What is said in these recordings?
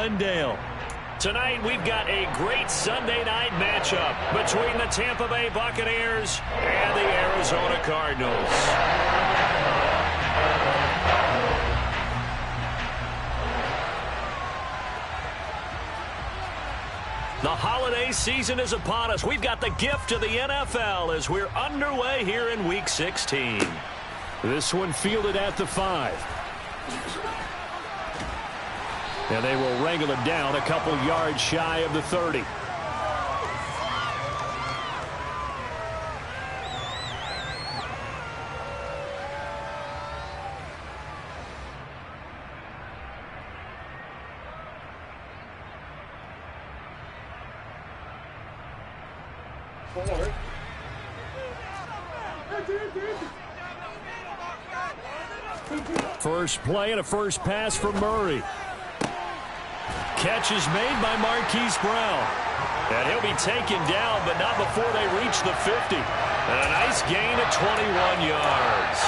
Glendale. Tonight, we've got a great Sunday night matchup between the Tampa Bay Buccaneers and the Arizona Cardinals. The holiday season is upon us. We've got the gift of the NFL as we're underway here in Week 16. This one fielded at the 5. And they will wrangle it down a couple yards shy of the 30. First play and a first pass for Murray. Catch is made by Marquise Brown. And he'll be taken down, but not before they reach the 50. And a nice gain of 21 yards.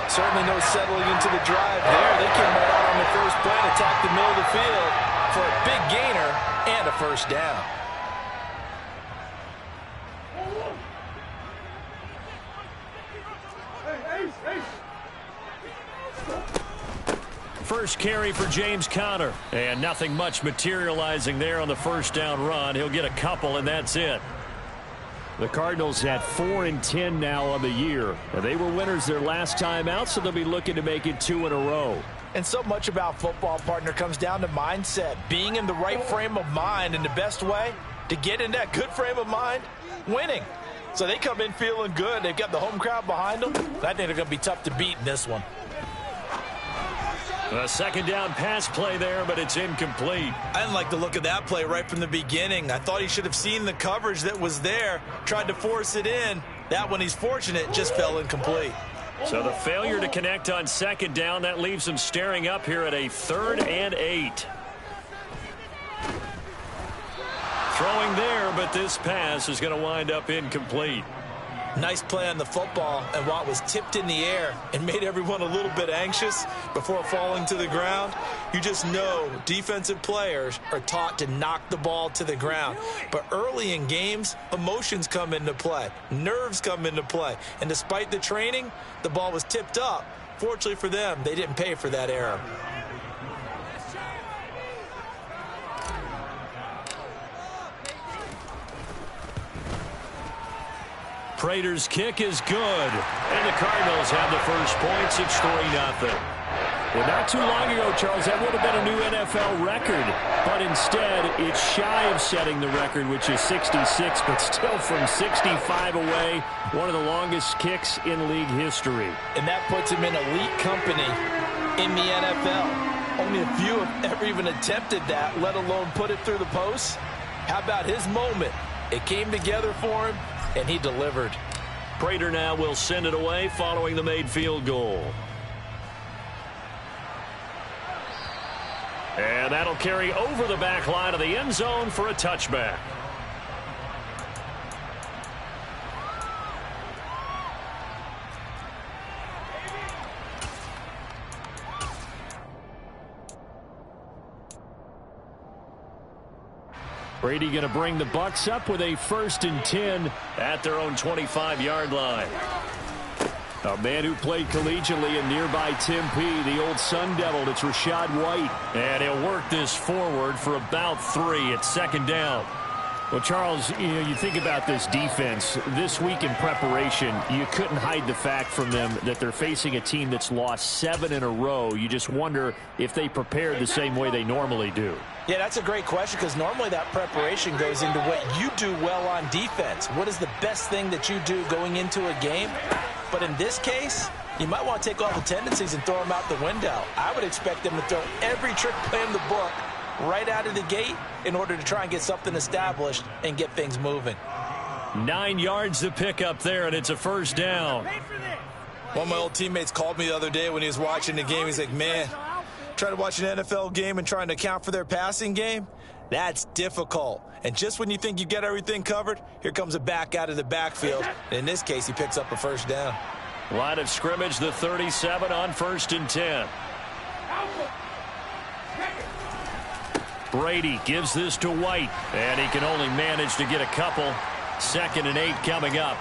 Certainly no settling into the drive there. They came right out on the first play and attacked the middle of the field for a big gainer and a first down. First carry for James Conner. And nothing much materializing there on the first down run. He'll get a couple, and that's it. The Cardinals at 4-10 now on the year. They were winners their last time out, so they'll be looking to make it 2 in a row. And so much about football, partner, comes down to mindset. Being in the right frame of mind, and the best way to get in that good frame of mind, winning. So they come in feeling good. They've got the home crowd behind them. I think they're going to be tough to beat in this one. A second down pass play there, but it's incomplete. I didn't like the look of that play right from the beginning. I thought he should have seen the coverage that was there, tried to force it in. That one, he's fortunate, just fell incomplete. So the failure to connect on second down, that leaves him staring up here at a 3rd and 8. Throwing there, but this pass is going to wind up incomplete. Nice play on the football, and while it was tipped in the air and made everyone a little bit anxious before falling to the ground, you just know defensive players are taught to knock the ball to the ground. But early in games, emotions come into play, nerves come into play, and despite the training, the ball was tipped up. Fortunately for them, they didn't pay for that error. Prater's kick is good. And the Cardinals have the first points. It's 3-0. Well, not too long ago, Charles, that would have been a new NFL record. But instead, it's shy of setting the record, which is 66, but still from 65 away, one of the longest kicks in league history. And that puts him in elite company in the NFL. Only a few have ever even attempted that, let alone put it through the post. How about his moment? It came together for him, and he delivered. Prater now will send it away following the made field goal. And that'll carry over the back line of the end zone for a touchback. Brady going to bring the Bucs up with a 1st and 10 at their own 25-yard line. A man who played collegiately in nearby Tempe, the old Sun Devil, it's Rachaad White. And he'll work this forward for about 3 at 2nd down. Well, Charles, you think about this defense. This week in preparation, you couldn't hide the fact from them that they're facing a team that's lost 7 in a row. You just wonder if they prepared the same way they normally do. Yeah, that's a great question because normally that preparation goes into what you do well on defense. What is the best thing that you do going into a game? But in this case, you might want to take all the tendencies and throw them out the window. I would expect them to throw every trick play in the book right out of the gate in order to try and get something established and get things moving. 9 yards to pick up there, and it's a 1st down. One of my old teammates called me the other day when he was watching the game. He's like, man, trying to watch an NFL game and trying to account for their passing game, that's difficult. And just when you think you get everything covered, here comes a back out of the backfield. And in this case, he picks up a 1st down. Line of scrimmage, the 37 on 1st and 10. Brady gives this to White, and he can only manage to get a couple. 2nd and 8 coming up.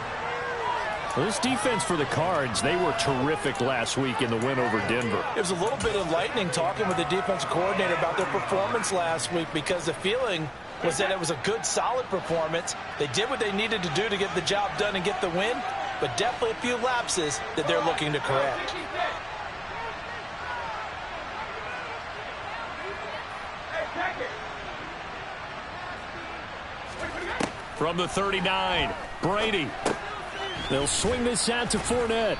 Well, this defense for the Cards, they were terrific last week in the win over Denver. It was a little bit enlightening talking with the defensive coordinator about their performance last week, because the feeling was that it was a good, solid performance. They did what they needed to do to get the job done and get the win, but definitely a few lapses that they're looking to correct. From the 39, Brady. They'll swing this out to Fournette.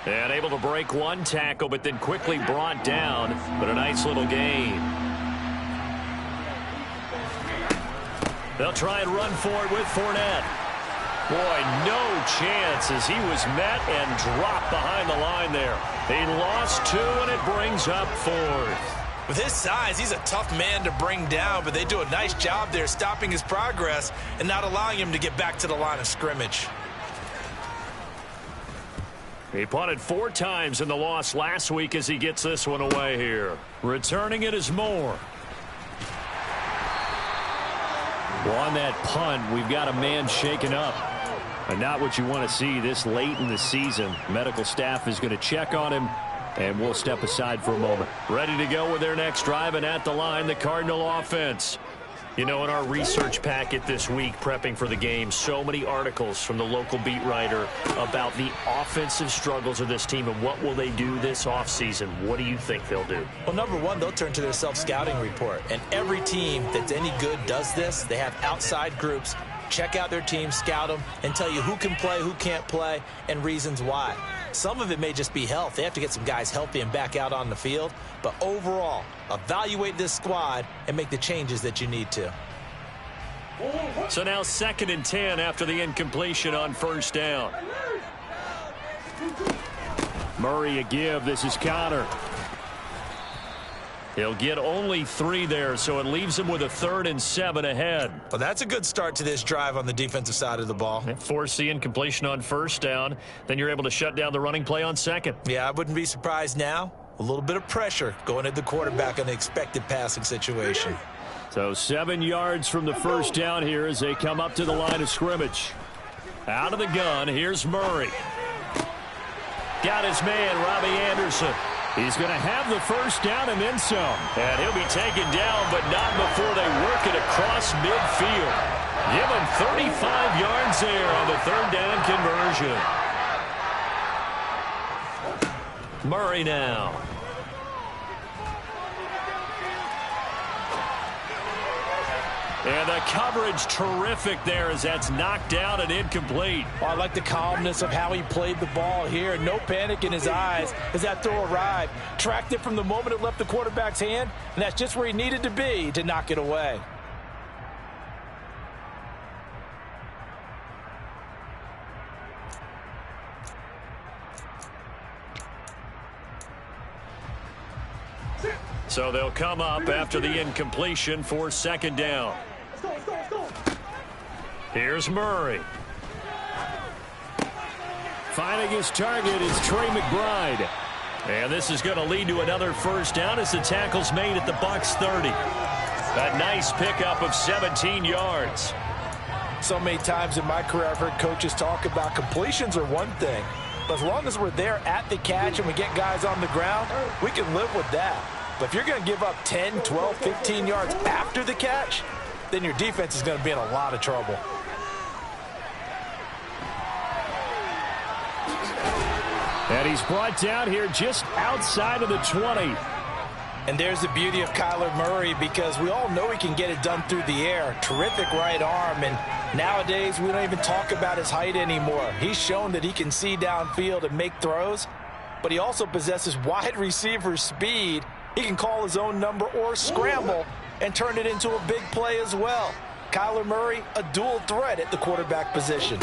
And able to break one tackle, but then quickly brought down. But a nice little gain. They'll try and run for it with Fournette. Boy, no chance as he was met and dropped behind the line there. He lost 2, and it brings up 4th. With his size, he's a tough man to bring down, but they do a nice job there stopping his progress and not allowing him to get back to the line of scrimmage. He punted 4 times in the loss last week as he gets this one away here. Returning it is Moore. Well, on that punt, we've got a man shaken up. And not what you want to see this late in the season. Medical staff is going to check on him, and we'll step aside for a moment. Ready to go with their next drive, and at the line, the Cardinal offense. You know, in our research packet this week, prepping for the game, so many articles from the local beat writer about the offensive struggles of this team and what will they do this offseason. What do you think they'll do? Well, number one, they'll turn to their self-scouting report. And every team that's any good does this. They have outside groups. Check out their team, scout them, and tell you who can play, who can't play, and reasons why. Some of it may just be health. They have to get some guys healthy and back out on the field. But overall, evaluate this squad and make the changes that you need to. So now 2nd and 10 after the incompletion on 1st down. Murray a give. This is Connor. He'll get only 3 there, so it leaves him with a 3rd and 7 ahead. Well, that's a good start to this drive on the defensive side of the ball. Force the incompletion on 1st down. Then you're able to shut down the running play on 2nd. Yeah, I wouldn't be surprised now. A little bit of pressure going at the quarterback in the expected passing situation. So 7 yards from the 1st down here as they come up to the line of scrimmage. Out of the gun, here's Murray. Got his man, Robbie Anderson. He's going to have the 1st down and then some. And he'll be taken down, but not before they work it across midfield. Give him 35 yards there on the 3rd down conversion. Murray now. And the coverage terrific there as that's knocked down and incomplete. Oh, I like the calmness of how he played the ball here. No panic in his eyes as that throw arrived. Tracked it from the moment it left the quarterback's hand, and that's just where he needed to be to knock it away. So they'll come up after the incompletion for 2nd down. Here's Murray. Finding his target is Trey McBride. And this is going to lead to another 1st down as the tackle's made at the Bucs 30. A nice pickup of 17 yards. So many times in my career I've heard coaches talk about completions are one thing. But as long as we're there at the catch and we get guys on the ground, we can live with that. But if you're going to give up 10, 12, 15 yards after the catch, then your defense is going to be in a lot of trouble. And he's brought down here just outside of the 20. And there's the beauty of Kyler Murray, because we all know he can get it done through the air. Terrific right arm, and nowadays we don't even talk about his height anymore. He's shown that he can see downfield and make throws, but he also possesses wide receiver speed. He can call his own number or scramble and turn it into a big play as well. Kyler Murray, a dual threat at the quarterback position.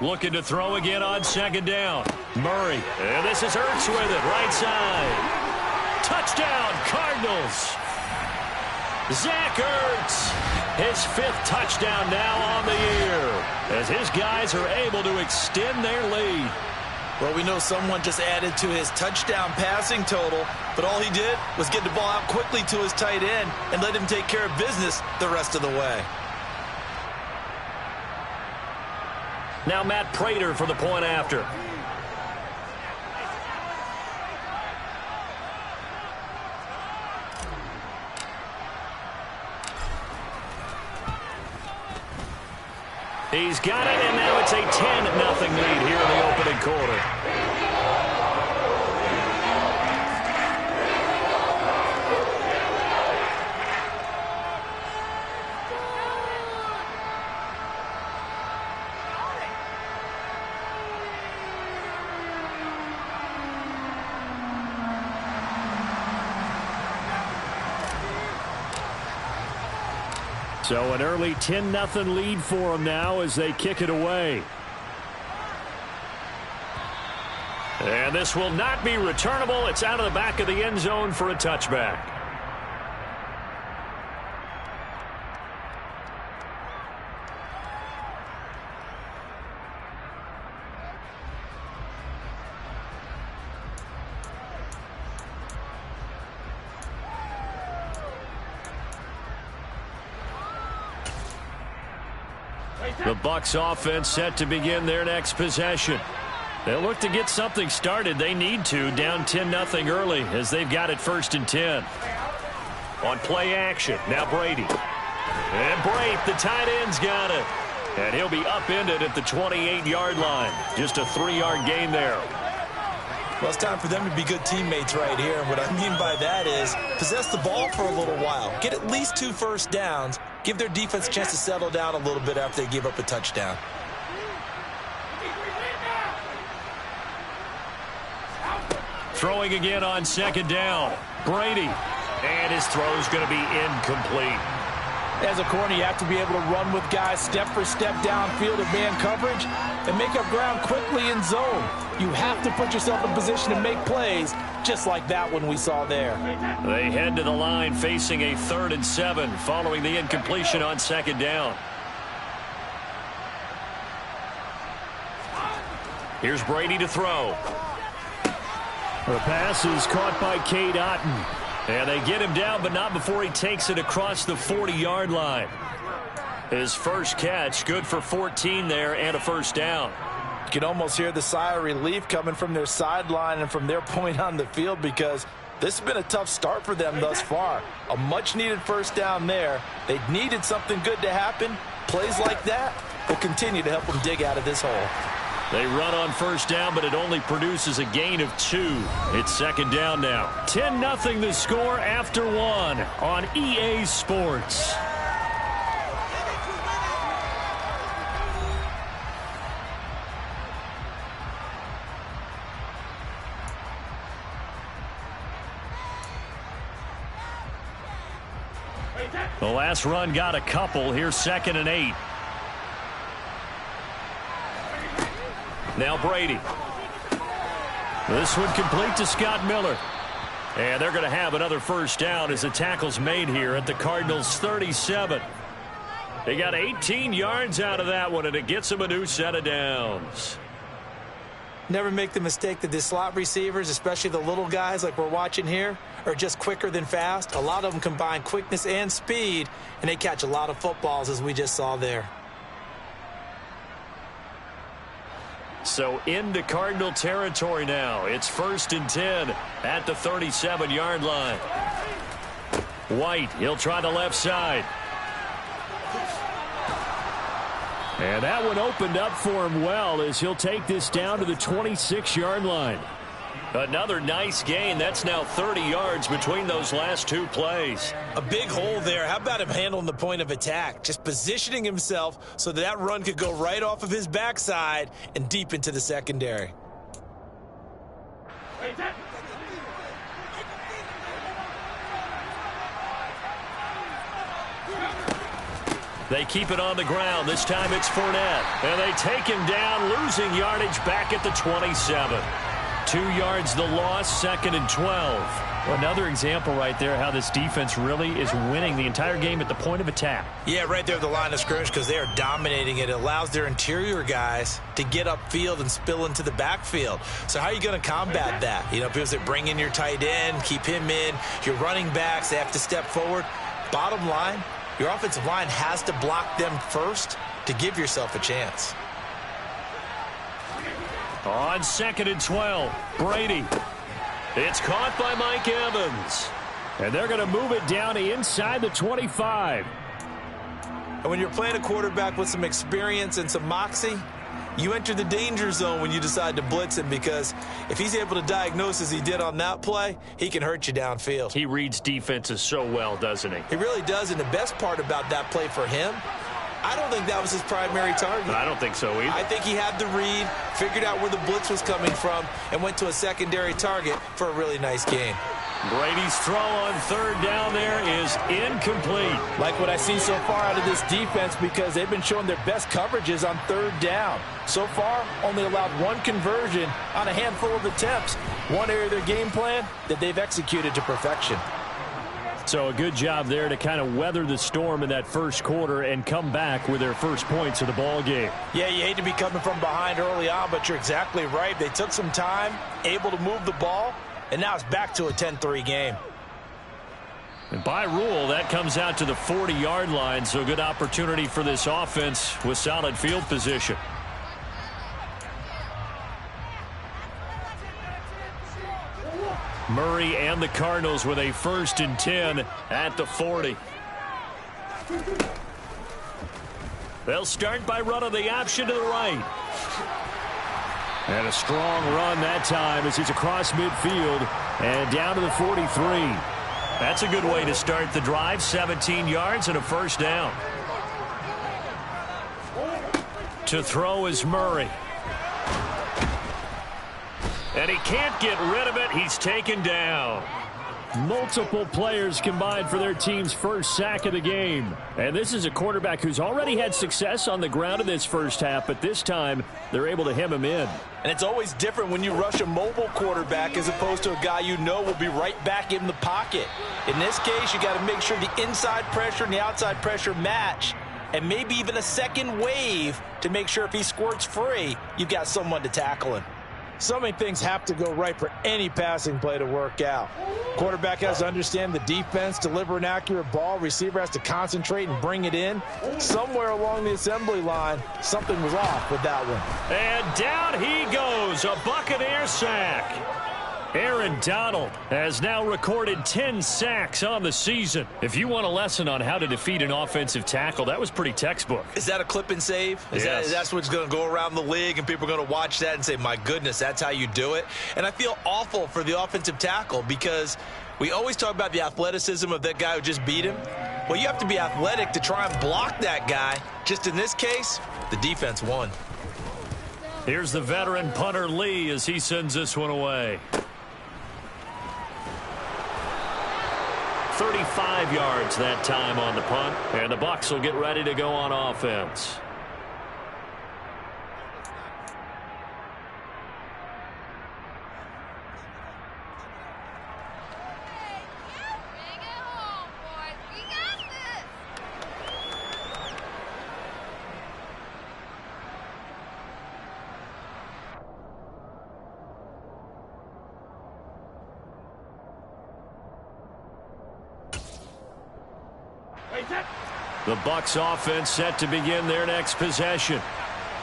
Looking to throw again on 2nd down. Murray, and this is Ertz with it, right side. Touchdown, Cardinals. Zach Ertz, his 5th touchdown now on the year, as his guys are able to extend their lead. Well, we know someone just added to his touchdown passing total, but all he did was get the ball out quickly to his tight end and let him take care of business the rest of the way. Now Matt Prater for the point after. He's got it, and now it's a 10-0 lead here in the opening quarter. So an early 10-0 lead for them now as they kick it away. And this will not be returnable. It's out of the back of the end zone for a touchback. The Bucs offense set to begin their next possession. They'll look to get something started. They need to, down 10-0 early as they've got it 1st and 10. On play action, now Brady. And Brate, the tight end's got it. And he'll be upended at the 28-yard line. Just a 3-yard gain there. Well, it's time for them to be good teammates right here. And what I mean by that is possess the ball for a little while. Get at least 2 first downs. Give their defense a chance to settle down a little bit after they give up a touchdown. Throwing again on 2nd down. Brady. And his throw's going to be incomplete. As a corner, you have to be able to run with guys step for step downfield in man coverage and make up ground quickly in zone. You have to put yourself in position to make plays, just like that one we saw there. They head to the line facing a 3rd and 7 following the incompletion on 2nd down. Here's Brady to throw. The pass is caught by Cade Otton. And they get him down, but not before he takes it across the 40-yard line. His first catch, good for 14 there and a 1st down. You can almost hear the sigh of relief coming from their sideline and from their point on the field because this has been a tough start for them thus far. A much-needed 1st down there. They needed something good to happen. Plays like that will continue to help them dig out of this hole. They run on 1st down, but it only produces a gain of 2. It's 2nd down now. 10-0 the score after 1 on EA Sports. The last run got a couple. Here's 2nd and 8. Now Brady. This one complete to Scott Miller. And they're going to have another 1st down as the tackle's made here at the Cardinals 37. They got 18 yards out of that one, and it gets them a new set of downs. Never make the mistake that the slot receivers, especially the little guys like we're watching here, are just quicker than fast. A lot of them combine quickness and speed, and they catch a lot of footballs as we just saw there. So into Cardinal territory now. It's 1st and 10 at the 37-yard line. White, he'll try the left side. And that one opened up for him well as he'll take this down to the 26-yard line. Another nice gain. That's now 30 yards between those last 2 plays. A big hole there. How about him handling the point of attack? Just positioning himself so that run could go right off of his backside and deep into the secondary. They keep it on the ground. This time it's Fournette. And they take him down, losing yardage back at the 27. 2 yards the loss, 2nd and 12. Another example right there how this defense really is winning the entire game at the point of attack. Yeah, right there at the line of scrimmage because they are dominating it. It allows their interior guys to get upfield and spill into the backfield. So how are you going to combat that? You know, because they bring in your tight end, keep him in. Your running backs, they have to step forward. Bottom line, your offensive line has to block them first to give yourself a chance. On 2nd and 12, Brady. It's caught by Mike Evans. And they're going to move it down inside the 25. And when you're playing a quarterback with some experience and some moxie, you enter the danger zone when you decide to blitz him, because if he's able to diagnose as he did on that play, he can hurt you downfield. He reads defenses so well, doesn't he? He really does, and the best part about that play for him, I don't think that was his primary target. I don't think so either. I think he had the read, figured out where the blitz was coming from, and went to a secondary target for a really nice gain. Brady's throw on 3rd down there is incomplete. Like what I see so far out of this defense, because they've been showing their best coverages on 3rd down. So far, only allowed 1 conversion on a handful of attempts. One area of their game plan that they've executed to perfection. So a good job there to kind of weather the storm in that first quarter and come back with their first points of the ball game. Yeah, you hate to be coming from behind early on, but you're exactly right. They took some time, able to move the ball, and now it's back to a 10-3 game. And by rule, that comes out to the 40-yard line, so good opportunity for this offense with solid field position. Murray and the Cardinals with a 1st and 10 at the 40. They'll start by running the option to the right. And a strong run that time as he's across midfield and down to the 43. That's a good way to start the drive. 17 yards and a 1st down. To throw is Murray. And he can't get rid of it. He's taken down. Multiple players combined for their team's first sack of the game. And this is a quarterback who's already had success on the ground in this first half, but this time they're able to hem him in. And it's always different when you rush a mobile quarterback as opposed to a guy you know will be right back in the pocket. In this case, you got to make sure the inside pressure and the outside pressure match, and maybe even a second wave to make sure if he squirts free, you've got someone to tackle him. So many things have to go right for any passing play to work out. Quarterback has to understand the defense, deliver an accurate ball. Receiver has to concentrate and bring it in. Somewhere along the assembly line, something was off with that one. And down he goes, a Buccaneer sack. Aaron Donald has now recorded 10 sacks on the season. If you want a lesson on how to defeat an offensive tackle, that was pretty textbook. Is that a clip and save? Yes. That's what's going to go around the league, and people are going to watch that and say, my goodness, that's how you do it. And I feel awful for the offensive tackle because we always talk about the athleticism of that guy who just beat him. Well, you have to be athletic to try and block that guy. Just in this case, the defense won. Here's the veteran punter Lee as he sends this one away. 35 yards that time on the punt, and the Bucs will get ready to go on offense. The Bucs offense set to begin their next possession.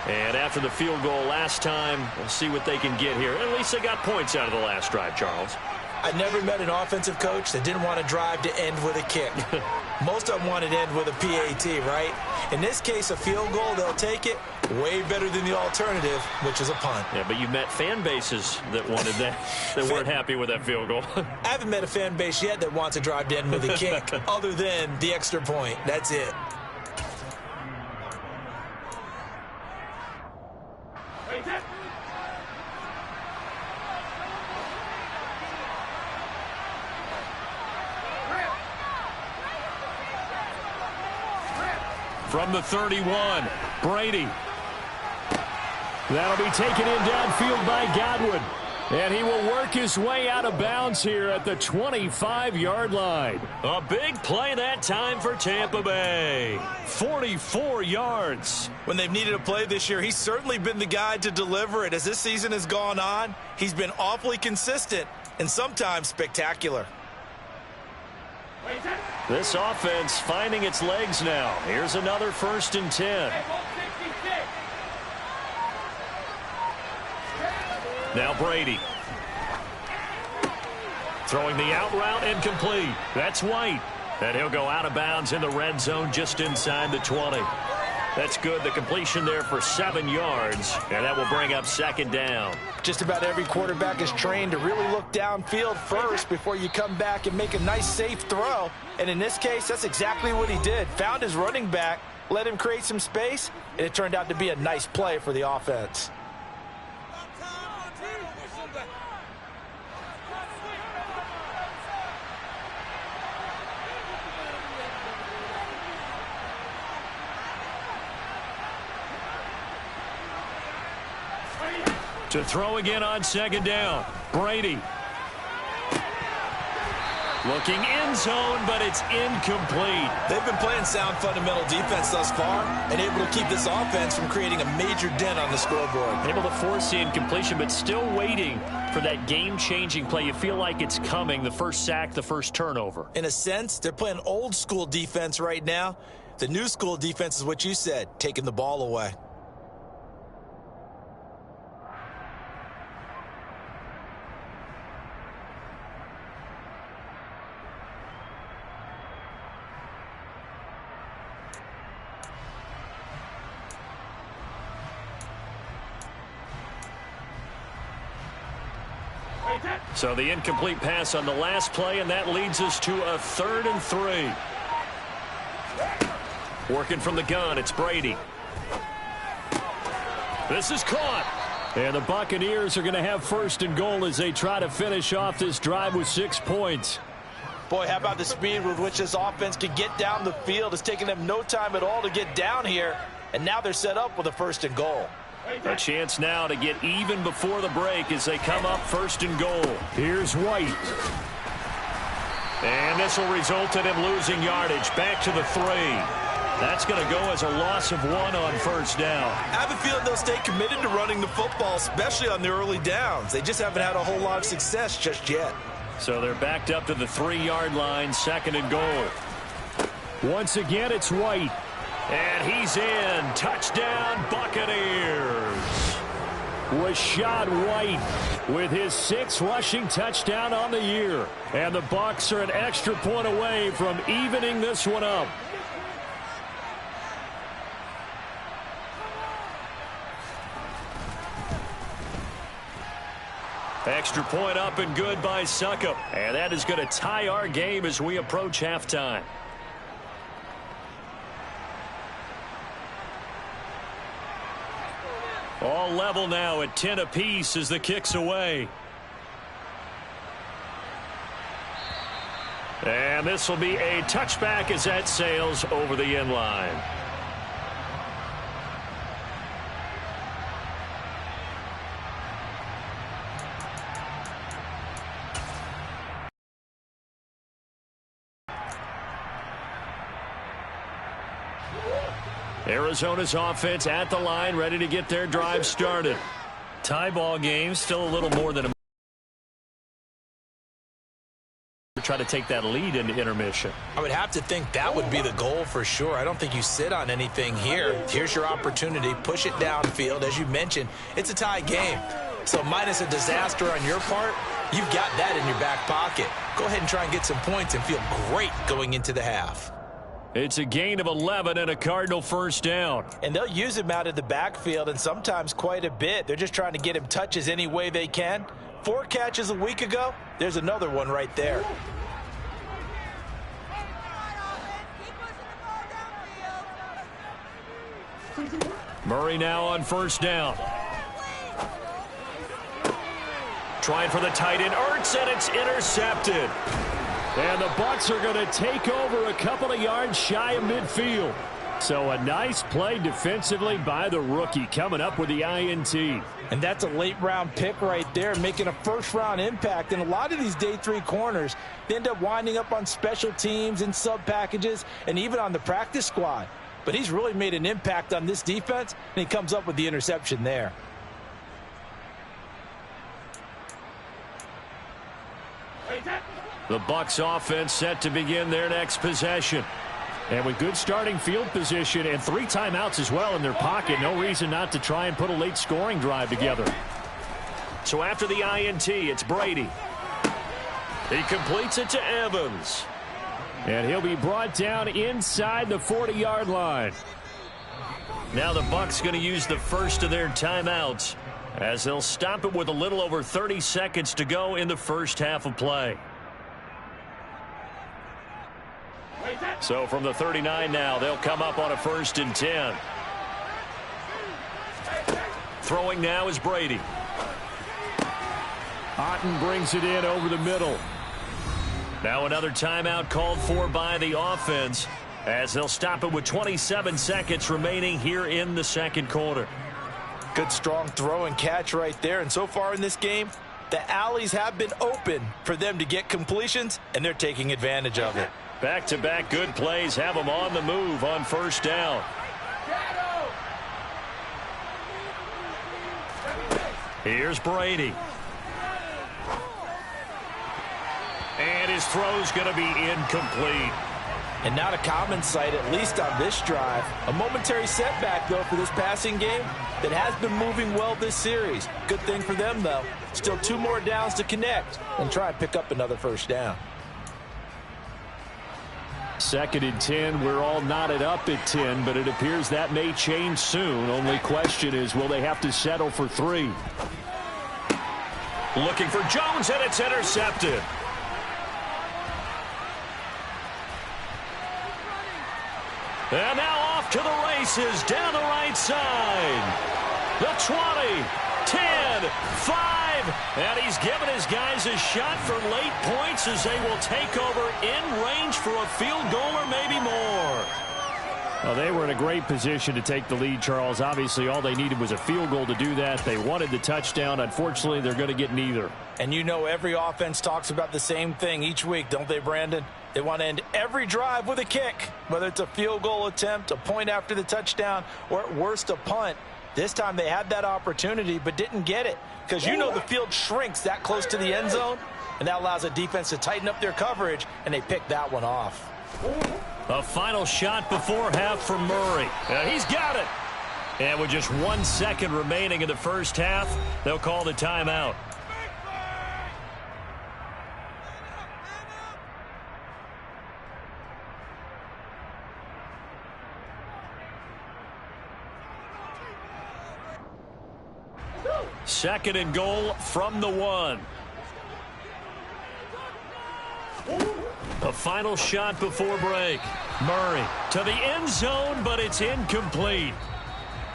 And after the field goal last time, we'll see what they can get here. At least they got points out of the last drive, Charles. I never met an offensive coach that didn't want to drive to end with a kick. Most of them wanted to end with a PAT, right? In this case, a field goal, they'll take it. Way better than the alternative, which is a punt. Yeah, but you met fan bases that wanted that, that weren't happy with that field goal. I haven't met a fan base yet that wants to drive to end with a kick other than the extra point. That's it. From the 31, Brady. That'll be taken in downfield by Godwin. And he will work his way out of bounds here at the 25-yard line. A big play that time for Tampa Bay. 44 yards. When they've needed a play this year, he's certainly been the guy to deliver it. As this season has gone on, he's been awfully consistent and sometimes spectacular. This offense finding its legs now. Here's another 1st and 10. Now Brady. Throwing the out route incomplete. That's White. And he'll go out of bounds in the red zone just inside the 20. That's good. The completion there for 7 yards. And that will bring up 2nd down. Just about every quarterback is trained to really look downfield first before you come back and make a nice, safe throw. And in this case, that's exactly what he did. Found his running back, let him create some space, and it turned out to be a nice play for the offense. To throw again on 2nd down. Brady. Looking end zone, but it's incomplete. They've been playing sound fundamental defense thus far and able to keep this offense from creating a major dent on the scoreboard. Able to force the incompletion, but still waiting for that game-changing play. You feel like it's coming, the first sack, the first turnover. In a sense, they're playing old school defense right now. The new school defense is what you said, taking the ball away. So the incomplete pass on the last play, and that leads us to a 3rd and 3. Working from the gun, it's Brady. This is caught. And the Buccaneers are going to have 1st and goal as they try to finish off this drive with 6 points. Boy, how about the speed with which this offense can get down the field? It's taken them no time at all to get down here, and now they're set up with a 1st and goal. A chance now to get even before the break as they come up 1st and goal. Here's White. And this will result in him losing yardage. Back to the 3. That's going to go as a loss of 1 on 1st down. I have a feeling they'll stay committed to running the football, especially on the early downs. They just haven't had a whole lot of success just yet. So they're backed up to the 3-yard line, 2nd and goal. Once again, it's White. And he's in. Touchdown, Buccaneers. Rashad White with his 6th rushing touchdown on the year. And the Bucs are an extra point away from evening this one up. Extra point up and good by Succop. And that is going to tie our game as we approach halftime. All level now at 10 apiece as the kick's away. And this will be a touchback as that sails over the end line. Arizona's offense at the line, ready to get their drive started. Tie ball game, still a little more than a try to take that lead into intermission. I would have to think that would be the goal for sure. I don't think you sit on anything here. Here's your opportunity. Push it downfield. As you mentioned, it's a tie game. So minus a disaster on your part, you've got that in your back pocket. Go ahead and try and get some points and feel great going into the half. It's a gain of 11 and a Cardinal 1st down. And they'll use him out of the backfield and sometimes quite a bit. They're just trying to get him touches any way they can. 4 catches a week ago. There's another one right there. Murray now on 1st down. Trying for the tight end. Ertz, and it's intercepted. And the Bucs are going to take over a couple of yards shy of midfield. So a nice play defensively by the rookie coming up with the INT. And that's a late-round pick right there, making a first-round impact. And a lot of these day 3 corners, they end up winding up on special teams and sub-packages and even on the practice squad. But he's really made an impact on this defense, and he comes up with the interception there. The Bucs offense set to begin their next possession. And with good starting field position and 3 timeouts as well in their pocket, no reason not to try and put a late scoring drive together. So after the INT, it's Brady. He completes it to Evans. And he'll be brought down inside the 40-yard line. Now the Bucs going to use the first of their timeouts as they'll stop it with a little over 30 seconds to go in the first half of play. So from the 39 now, they'll come up on a 1st and 10. Throwing now is Brady. Otten brings it in over the middle. Now another timeout called for by the offense as they'll stop it with 27 seconds remaining here in the second quarter. Good strong throw and catch right there. And so far in this game, the alleys have been open for them to get completions, and they're taking advantage of it. Back-to-back good plays have them on the move on 1st down. Here's Brady. And his throw's going to be incomplete. And not a common sight, at least on this drive. A momentary setback, though, for this passing game that has been moving well this series. Good thing for them, though. Still 2 more downs to connect and try and pick up another 1st down. 2nd and 10. We're all knotted up at 10, but it appears that may change soon. Only question is, will they have to settle for 3? Looking for Jones, and it's intercepted. And now off to the races down the right side. The 20, 10, 5, and he's given his guys a shot for late points as they will take over in range for a field goal or maybe more. Well, they were in a great position to take the lead, Charles. Obviously, all they needed was a field goal to do that. They wanted the touchdown. Unfortunately, they're going to get neither. And you know every offense talks about the same thing each week, don't they, Brandon? They want to end every drive with a kick, whether it's a field goal attempt, a point after the touchdown, or at worst a punt. This time they had that opportunity but didn't get it because you know the field shrinks that close to the end zone, and that allows a defense to tighten up their coverage, and they picked that one off. A final shot before half from Murray. He's got it. And with just 1 second remaining in the first half, they'll call the timeout. Second and goal from the 1. A final shot before break. Murray to the end zone, but it's incomplete.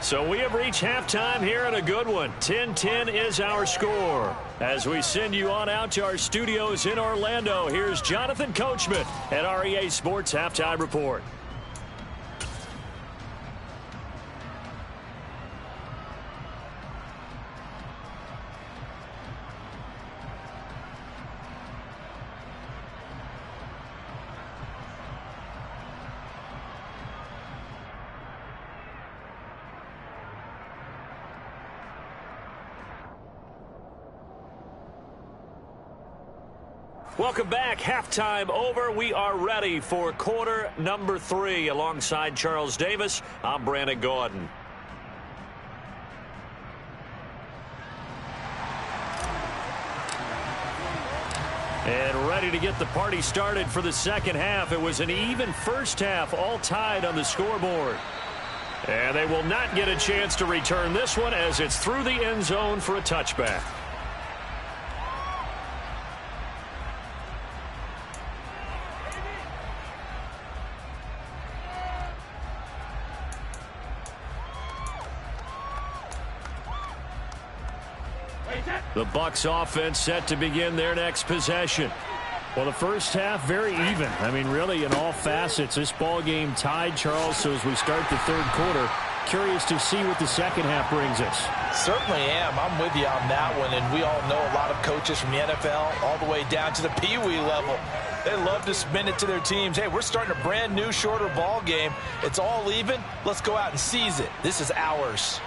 So we have reached halftime here at a good one. 10-10 is our score. As we send you on out to our studios in Orlando, here's Jonathan Coachman at REA Sports Halftime Report. Welcome back. Halftime over. We are ready for quarter number 3. Alongside Charles Davis, I'm Brandon Gordon. And ready to get the party started for the second half. It was an even first half, all tied on the scoreboard. And they will not get a chance to return this one as it's through the end zone for a touchback. The Bucs offense set to begin their next possession. Well, the first half, very even. I mean, really, in all facets, this ball game tied, Charles. So as we start the third quarter, curious to see what the second half brings us. Certainly am. I'm with you on that one. And we all know a lot of coaches from the NFL all the way down to the Pee Wee level. They love to spin it to their teams. Hey, we're starting a brand new, shorter ball game. It's all even. Let's go out and seize it. This is ours.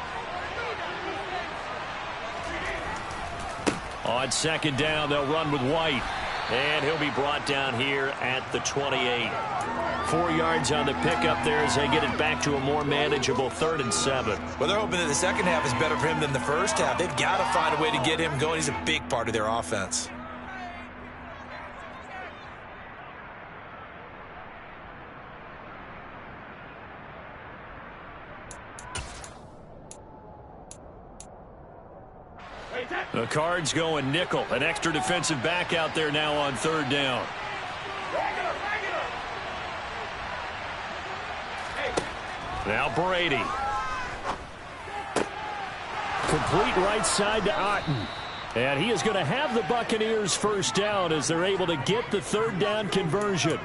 On second down, they'll run with White. And he'll be brought down here at the 28. 4 yards on the pickup there as they get it back to a more manageable 3rd and 7. Well, they're hoping that the second half is better for him than the first half. They've got to find a way to get him going. He's a big part of their offense. The Cards going nickel. An extra defensive back out there now on 3rd down. Now Brady. Complete right side to Otten. And he is going to have the Buccaneers first down as they're able to get the 3rd down conversion.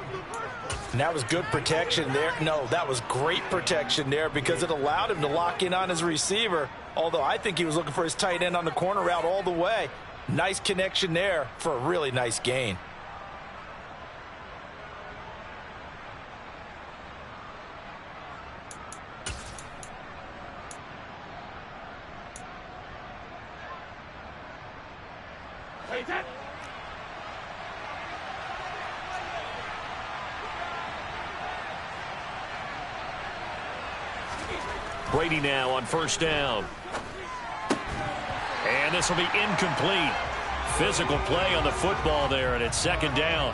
And that was good protection there. No, that was great protection there because it allowed him to lock in on his receiver. Although I think he was looking for his tight end on the corner route all the way. Nice connection there for a really nice gain. Brady now on 1st down. And this will be incomplete. Physical play on the football there, and it's 2nd down.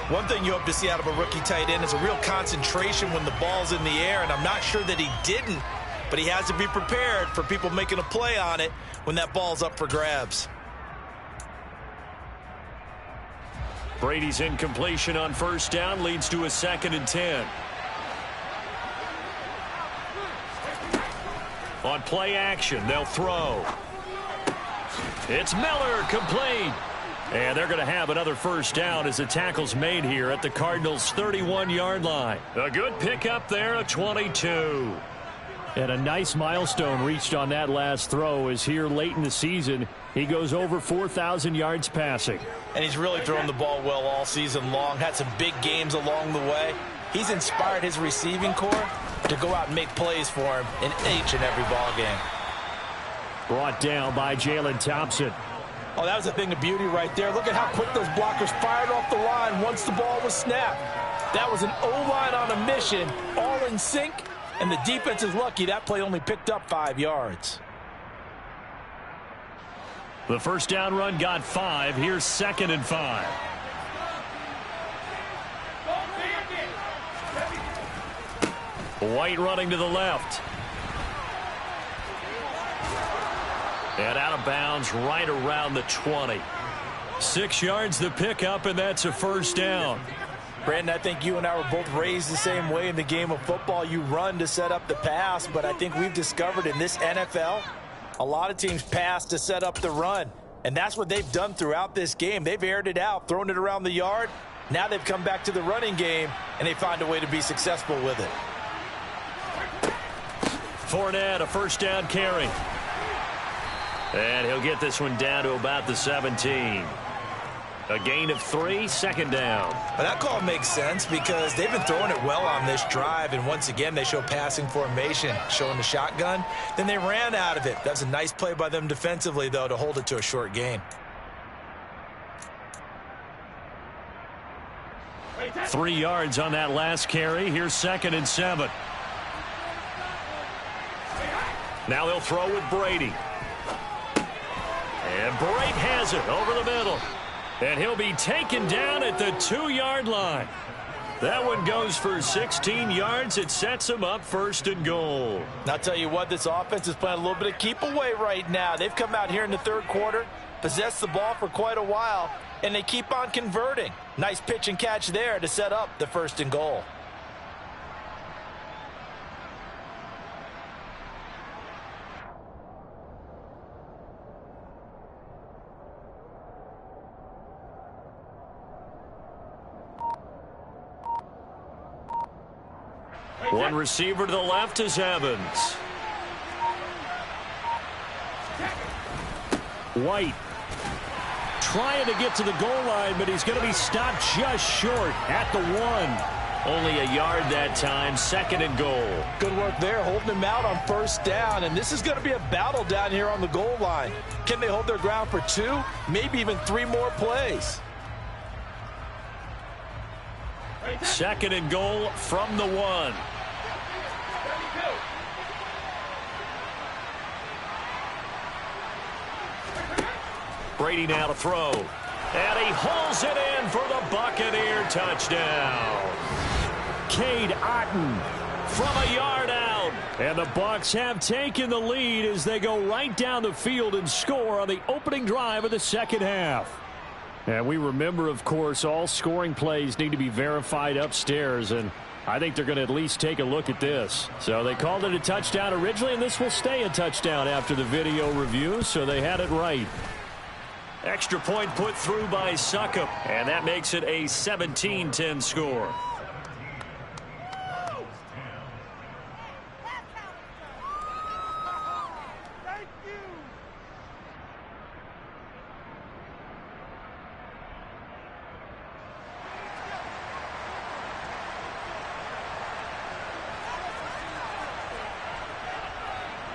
One thing you hope to see out of a rookie tight end is a real concentration when the ball's in the air, and I'm not sure that he didn't, but he has to be prepared for people making a play on it when that ball's up for grabs. Brady's incompletion on 1st down leads to a 2nd and 10. On play action, they'll throw. It's Miller, complete. And they're going to have another first down as the tackle's made here at the Cardinals' 31-yard line. A good pickup there, a 22. And a nice milestone reached on that last throw as here late in the season, he goes over 4,000 yards passing. And he's really thrown the ball well all season long. Had some big games along the way. He's inspired his receiving corps to go out and make plays for him in each and every ball game. Brought down by Jalen Thompson. Oh, that was a thing of beauty right there. Look at how quick those blockers fired off the line once the ball was snapped. That was an O-line on a mission, all in sync, and the defense is lucky that play only picked up 5 yards. The first down run got 5. Here's 2nd and 5. White running to the left. And out of bounds right around the 20. 6 yards the pickup, and that's a first down. Brandon, I think you and I were both raised the same way in the game of football. You run to set up the pass, but I think we've discovered in this NFL, a lot of teams pass to set up the run. And that's what they've done throughout this game. They've aired it out, thrown it around the yard. Now they've come back to the running game, and they find a way to be successful with it. Fournette, a first down carry. And he'll get this one down to about the 17. A gain of 3, 2nd down. But that call makes sense because they've been throwing it well on this drive, and once again they show passing formation, showing the shotgun. Then they ran out of it. That's a nice play by them defensively, though, to hold it to a short gain. 3 yards on that last carry. Here's 2nd and 7. Now they'll throw with Brady. And Brate has it over the middle. And he'll be taken down at the 2-yard line. That one goes for 16 yards. It sets him up 1st and goal. I'll tell you what, this offense is playing a little bit of keep away right now. They've come out here in the 3rd quarter, possessed the ball for quite a while, and they keep on converting. Nice pitch and catch there to set up the 1st and goal. One receiver to the left is Evans. White trying to get to the goal line, but he's going to be stopped just short at the 1. Only a yard that time, 2nd and goal. Good work there, holding him out on 1st down, and this is going to be a battle down here on the goal line. Can they hold their ground for 2, maybe even 3 more plays? 2nd and goal from the 1. Brady now to throw. And he hauls it in for the Buccaneer touchdown. Cade Otton From a yard out. And the Bucs have taken the lead as they go right down the field and score on the opening drive of the 2nd half. And we remember, of course, all scoring plays need to be verified upstairs, and I think they're going to at least take a look at this. So they called it a touchdown originally, and this will stay a touchdown after the video review, so they had it right. Extra point put through by Succop, and that makes it a 17-10 score.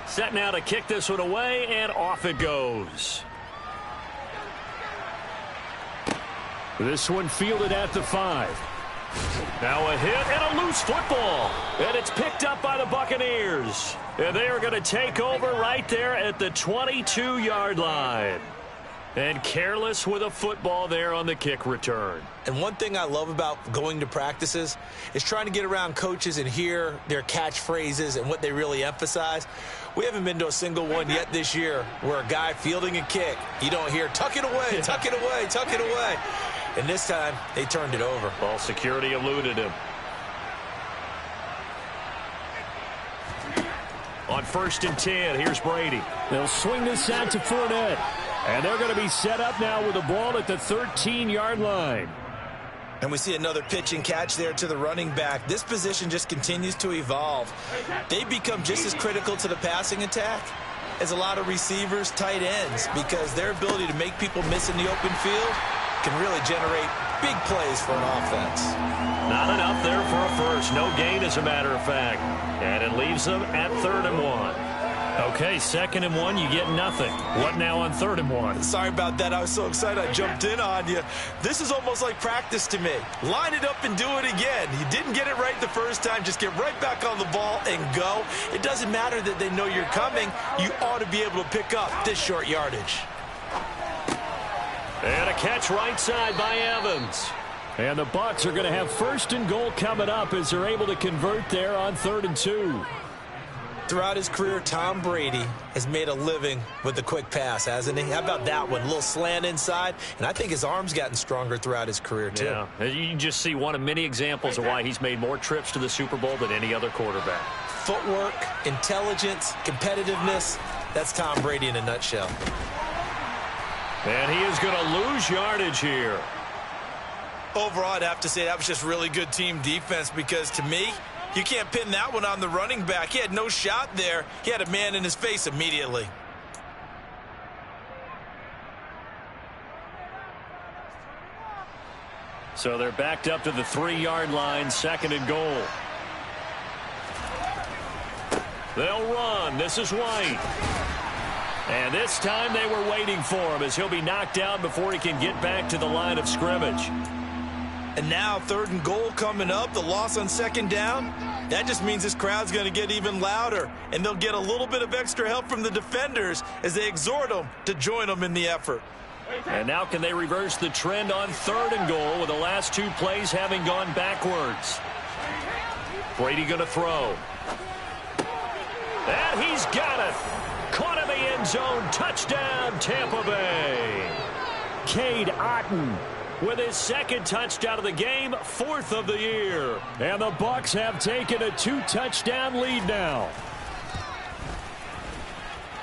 Set now to kick this one away, and off it goes. This one fielded at the 5. Now a hit and a loose football. And it's picked up by the Buccaneers. And they are going to take over right there at the 22-yard line. And careless with a football there on the kick return. And one thing I love about going to practices is trying to get around coaches and hear their catchphrases and what they really emphasize. We haven't been to a single one yet this year where a guy fielding a kick, you don't hear, tuck it away, tuck it away, tuck it away. And this time, they turned it over. Ball security eluded him. On 1st and 10, here's Brady. They'll swing this out to Fournette. And they're going to be set up now with the ball at the 13-yard line. And we see another pitch and catch there to the running back. This position just continues to evolve. They become just as critical to the passing attack as a lot of receivers, tight ends, because their ability to make people miss in the open field can really generate big plays for an offense. Not enough there for a first. No gain, as a matter of fact. And it leaves them at 3rd and 1. Okay, 2nd and 1, you get nothing. What now on 3rd and 1? Sorry about that. I was so excited I jumped in on you. This is almost like practice to me. Line it up and do it again. You didn't get it right the first time. Just get right back on the ball and go. It doesn't matter that they know you're coming. You ought to be able to pick up this short yardage. And a catch right side by Evans. And the Bucs are going to have 1st and goal coming up as they're able to convert there on 3rd and 2. Throughout his career, Tom Brady has made a living with the quick pass, hasn't he? How about that one? A little slant inside, and I think his arm's gotten stronger throughout his career, too. Yeah, you can just see one of many examples of why he's made more trips to the Super Bowl than any other quarterback. Footwork, intelligence, competitiveness, that's Tom Brady in a nutshell. And he is going to lose yardage here. Overall, I'd have to say that was just really good team defense because, to me, you can't pin that one on the running back. He had no shot there. He had a man in his face immediately. So they're backed up to the 3-yard line, 2nd and goal. They'll run. This is White. And this time they were waiting for him as he'll be knocked down before he can get back to the line of scrimmage. And now 3rd and goal coming up. The loss on 2nd down. That just means this crowd's going to get even louder. And they'll get a little bit of extra help from the defenders as they exhort them to join them in the effort. And now can they reverse the trend on 3rd and goal with the last 2 plays having gone backwards? Brady going to throw. And he's got it. Caught in the end zone. Touchdown, Tampa Bay. Cade Otton with his 2nd touchdown of the game, 4th of the year. And the Bucs have taken a 2-touchdown lead now.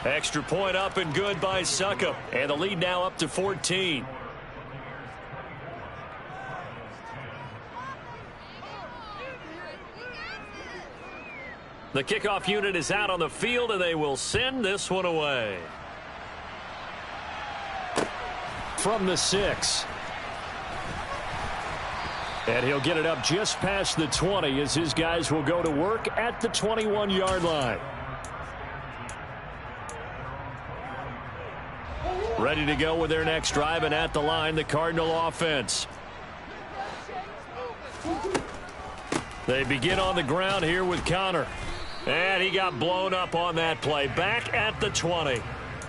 Extra point up and good by Succop. And the lead now up to 14. The kickoff unit is out on the field, and they will send this one away. From the 6. And he'll get it up just past the 20 as his guys will go to work at the 21-yard line. Ready to go with their next drive, and at the line, the Cardinal offense. They begin on the ground here with Connor. And he got blown up on that play. Back at the 20.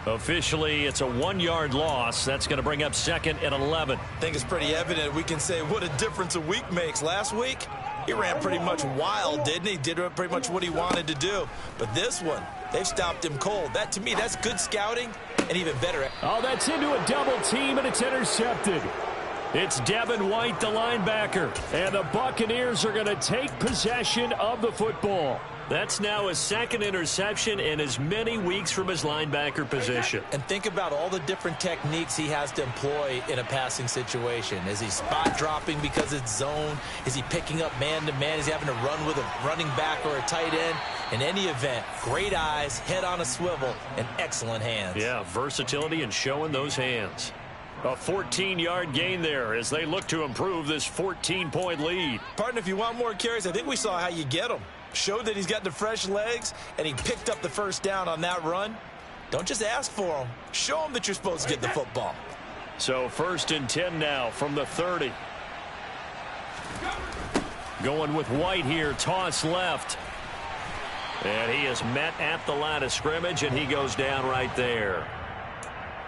Officially, it's a 1-yard loss. That's going to bring up 2nd and 11. I think it's pretty evident. We can say what a difference a week makes. Last week, he ran pretty much wild, didn't he? Did pretty much what he wanted to do. But this one, they've stopped him cold. That, to me, that's good scouting and even better. Oh, that's into a double team, and it's intercepted. It's Devin White, the linebacker. And the Buccaneers are going to take possession of the football. That's now his 2nd interception in as many weeks from his linebacker position. And think about all the different techniques he has to employ in a passing situation. Is he spot dropping because it's zone? Is he picking up man-to-man? Is he having to run with a running back or a tight end? In any event, great eyes, head on a swivel, and excellent hands. Yeah, versatility and showing those hands. A 14-yard gain there as they look to improve this 14-point lead. Partner, if you want more carries, I think we saw how you get them. Showed that he's got the fresh legs, and he picked up the first down on that run. Don't just ask for him. Show him that you're supposed to get the football. So 1st and 10 now from the 30. Going with White here, toss left. And he is met at the line of scrimmage, and he goes down right there.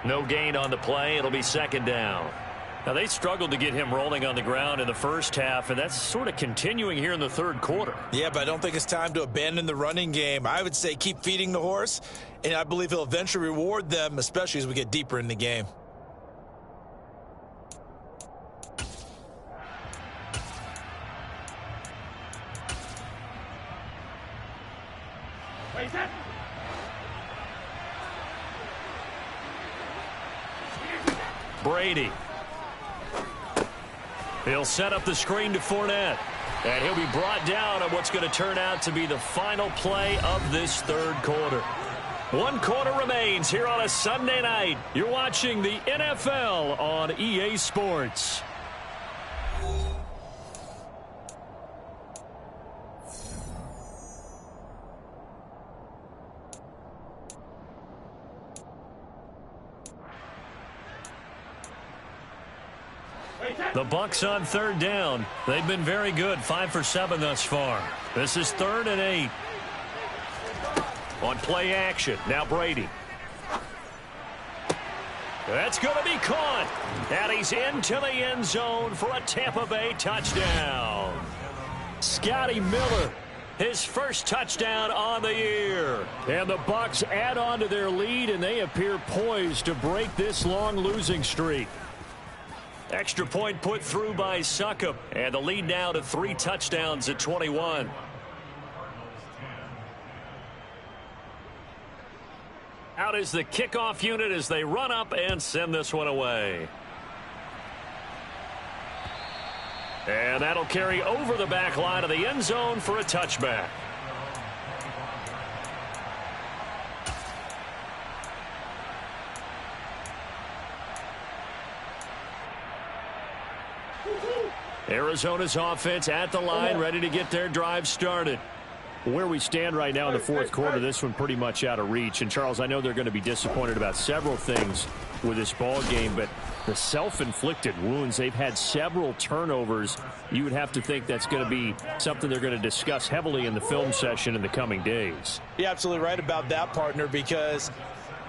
No gain on the play. It'll be 2nd down. Now, they struggled to get him rolling on the ground in the first half, and that's sort of continuing here in the 3rd quarter. Yeah, but I don't think it's time to abandon the running game. I would say keep feeding the horse, and I believe he'll eventually reward them, especially as we get deeper in the game. Brady. He'll set up the screen to Fournette. And he'll be brought down on what's going to turn out to be the final play of this 3rd quarter. 1 quarter remains here on a Sunday night. You're watching the NFL on EA Sports. The Bucs on 3rd down. They've been very good, 5 for 7 thus far. This is 3rd and 8. On play action, now Brady. That's going to be caught. And he's into the end zone for a Tampa Bay touchdown. Scotty Miller, his first touchdown on the year. And the Bucs add on to their lead, and they appear poised to break this long losing streak. Extra point put through by Succop, and the lead now to 3 touchdowns at 21. Out is the kickoff unit as they run up and send this one away. And that'll carry over the back line of the end zone for a touchback. Arizona's offense at the line, ready to get their drive started. Where we stand right now in the 4th quarter, this one pretty much out of reach. And, Charles, I know they're going to be disappointed about several things with this ball game, but the self-inflicted wounds, they've had several turnovers. You would have to think that's going to be something they're going to discuss heavily in the film session in the coming days. You're absolutely right about that, partner, because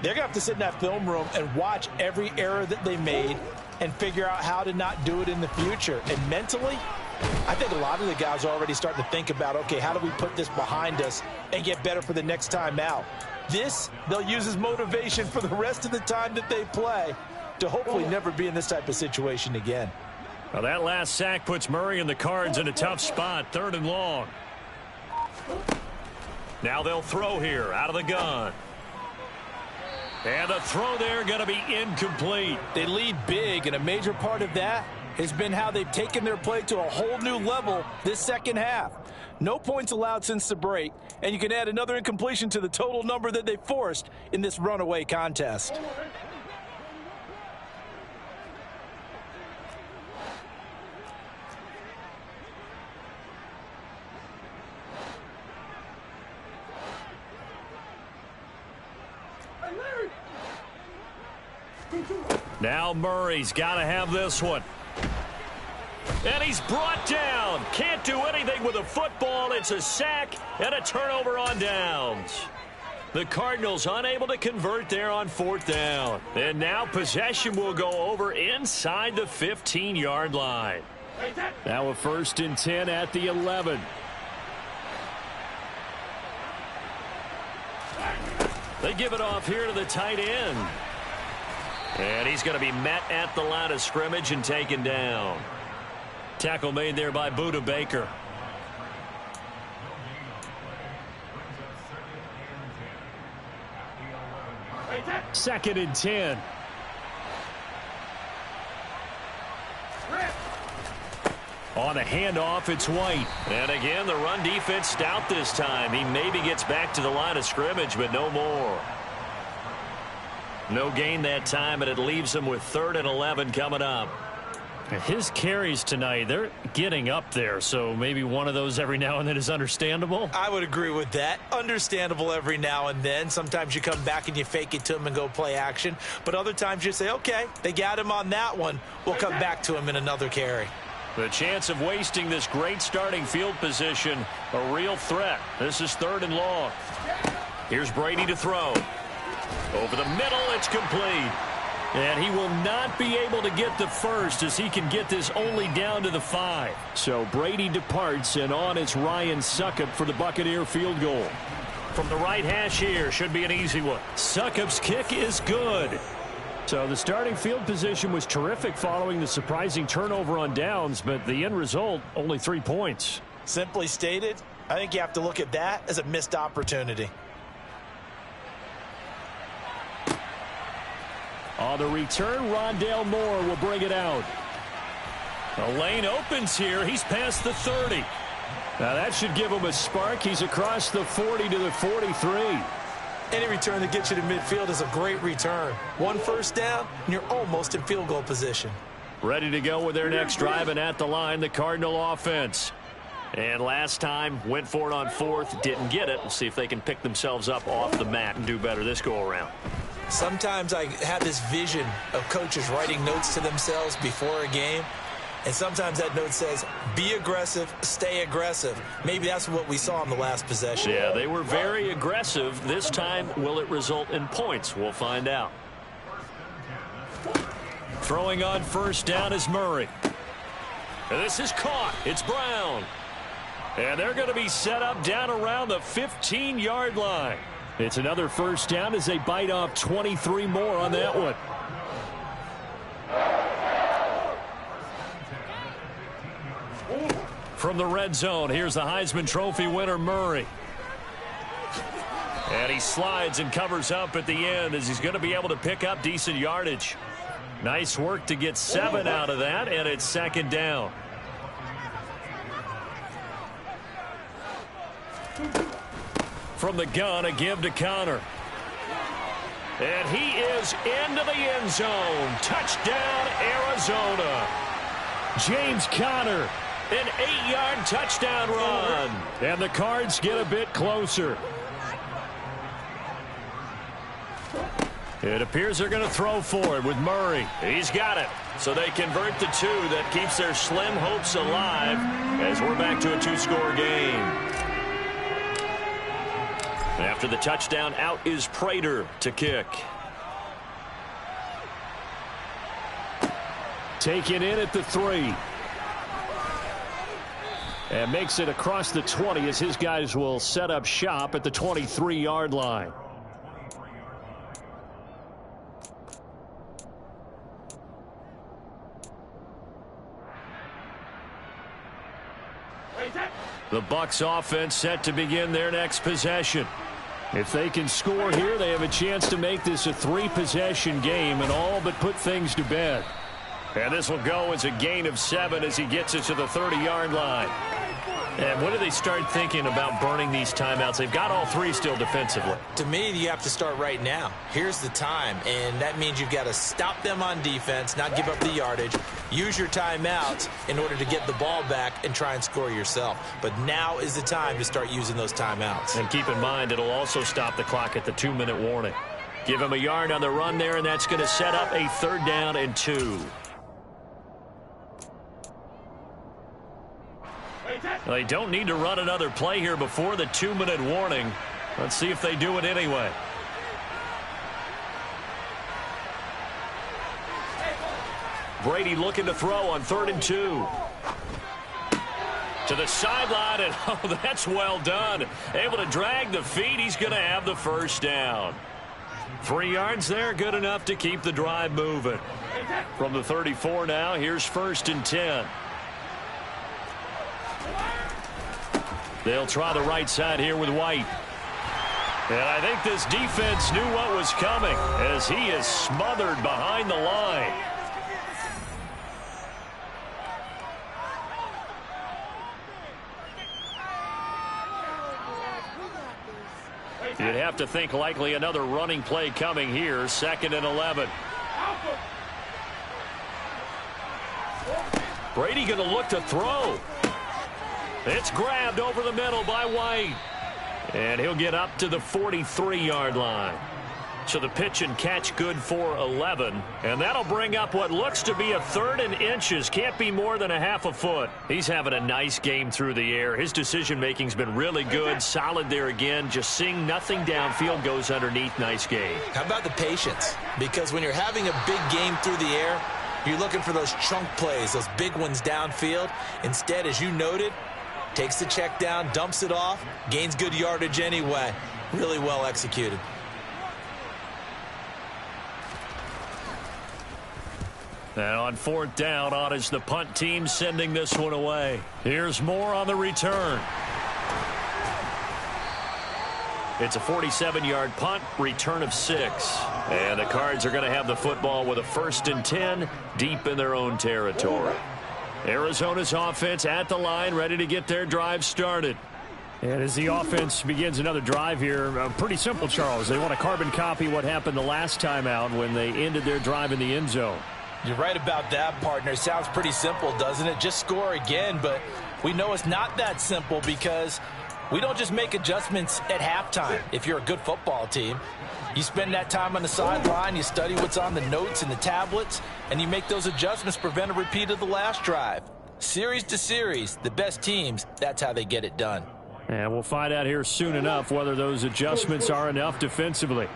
they're going to have to sit in that film room and watch every error that they made and figure out how to not do it in the future. And mentally, I think a lot of the guys are already starting to think about, okay, how do we put this behind us and get better for the next time out? This, they'll use as motivation for the rest of the time that they play to hopefully never be in this type of situation again. Well, that last sack puts Murray and the Cards in a tough spot, 3rd and long. Now they'll throw here out of the gun. And the throw there going to be incomplete. They lead big, and a major part of that has been how they've taken their play to a whole new level this second half. No points allowed since the break, and you can add another incompletion to the total number that they forced in this runaway contest. Now Murray's got to have this one. And he's brought down. Can't do anything with a football. It's a sack and a turnover on downs. The Cardinals unable to convert there on fourth down. And now possession will go over inside the 15-yard line. Now a 1st and 10 at the 11. They give it off here to the tight end. And he's going to be met at the line of scrimmage and taken down. Tackle made there by Buda Baker. Second and 10. On a handoff, it's White. And again, the run defense stout this time. He maybe gets back to the line of scrimmage, but no more. No gain that time, and it leaves him with 3rd and 11 coming up. His carries tonight, they're getting up there, so maybe one of those every now and then is understandable. I would agree with that. Understandable every now and then. Sometimes you come back and you fake it to him and go play action. But other times you say, okay, they got him on that one. We'll come back to him in another carry. The chance of wasting this great starting field position, a real threat. This is 3rd and long. Here's Brady to throw. Over the middle, it's complete. And he will not be able to get the first as he can get this only down to the 5. So Brady departs, and on it's Ryan Succop for the Buccaneer field goal. From the right hash here, should be an easy one. Succop's kick is good. So the starting field position was terrific following the surprising turnover on downs, but the end result, only 3 points. Simply stated, I think you have to look at that as a missed opportunity. On the return, Rondale Moore will bring it out. The lane opens here. He's past the 30. Now that should give him a spark. He's across the 40 to the 43. Any return that gets you to midfield is a great return. 1 first down, and you're almost in field goal position. Ready to go with their next drive, and at the line, the Cardinal offense. And last time, went for it on 4th, didn't get it. We'll see if they can pick themselves up off the mat and do better this go-around. Sometimes I have this vision of coaches writing notes to themselves before a game, and sometimes that note says, be aggressive, stay aggressive. Maybe that's what we saw in the last possession. Yeah, they were very aggressive. This time, will it result in points? We'll find out. Throwing on 1st down is Murray. And this is caught. It's Brown. And they're going to be set up down around the 15-yard line. It's another 1st down as they bite off 23 more on that one. From the red zone, here's the Heisman Trophy winner, Murray. And he slides and covers up at the end as he's going to be able to pick up decent yardage. Nice work to get 7 out of that, and it's 2nd down. From the gun, a give to Connor. And he is into the end zone. Touchdown, Arizona. James Conner. An 8-yard touchdown run. And the Cards get a bit closer. It appears they're going to throw for it with Murray. He's got it. So they convert the 2. That keeps their slim hopes alive as we're back to a 2-score game. After the touchdown, out is Prater to kick. Taken in at the 3. And makes it across the 20 as his guys will set up shop at the 23-yard line. The Bucs offense set to begin their next possession. If they can score here, they have a chance to make this a 3-possession game and all but put things to bed. And this will go as a gain of 7 as he gets it to the 30-yard line. And when do they start thinking about burning these timeouts? They've got all 3 still defensively. To me, you have to start right now. Here's the time, and that means you've got to stop them on defense, not give up the yardage, use your timeouts in order to get the ball back and try and score yourself. But now is the time to start using those timeouts. And keep in mind, it'll also stop the clock at the 2-minute warning. Give him a yard on the run there, and that's going to set up a 3rd down and 2. They don't need to run another play here before the 2-minute warning. Let's see if they do it anyway. Brady looking to throw on 3rd and 2. To the sideline, and oh, that's well done. Able to drag the feet. He's going to have the 1st down. 3 yards there, good enough to keep the drive moving. From the 34 now, here's 1st and 10. They'll try the right side here with White. And I think this defense knew what was coming as he is smothered behind the line. You'd have to think likely another running play coming here. 2nd and 11. Brady going to look to throw. It's grabbed over the middle by White. And he'll get up to the 43-yard line. So the pitch and catch good for 11. And that'll bring up what looks to be a 3rd and inches. Can't be more than a half a foot. He's having a nice game through the air. His decision-making's been really good. Solid there again. Just seeing nothing downfield goes underneath. Nice game. How about the patience? Because when you're having a big game through the air, you're looking for those chunk plays, those big ones downfield. Instead, as you noted, takes the check down, dumps it off, gains good yardage anyway. Really well executed. And on 4th down, on is the punt team sending this one away. Here's more on the return. It's a 47-yard punt, return of 6. And the Cards are going to have the football with a 1st and 10 deep in their own territory. Arizona's offense at the line, ready to get their drive started. And as the offense begins another drive here, pretty simple, Charles. They want to carbon copy what happened the last time out when they ended their drive in the end zone. You're right about that, partner. Sounds pretty simple, doesn't it? Just score again, but we know it's not that simple because we don't just make adjustments at halftime if you're a good football team. You spend that time on the sideline, you study what's on the notes and the tablets, and you make those adjustments to prevent a repeat of the last drive. Series to series, the best teams, that's how they get it done. And we'll find out here soon enough whether those adjustments are enough defensively.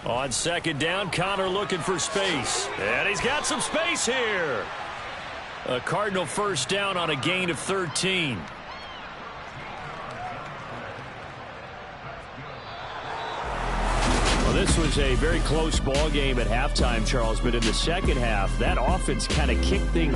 On 2nd down, Connor looking for space. And he's got some space here. A Cardinal 1st down on a gain of 13. Well, this was a very close ball game at halftime, Charles, but in the second half, that offense kind of kicked things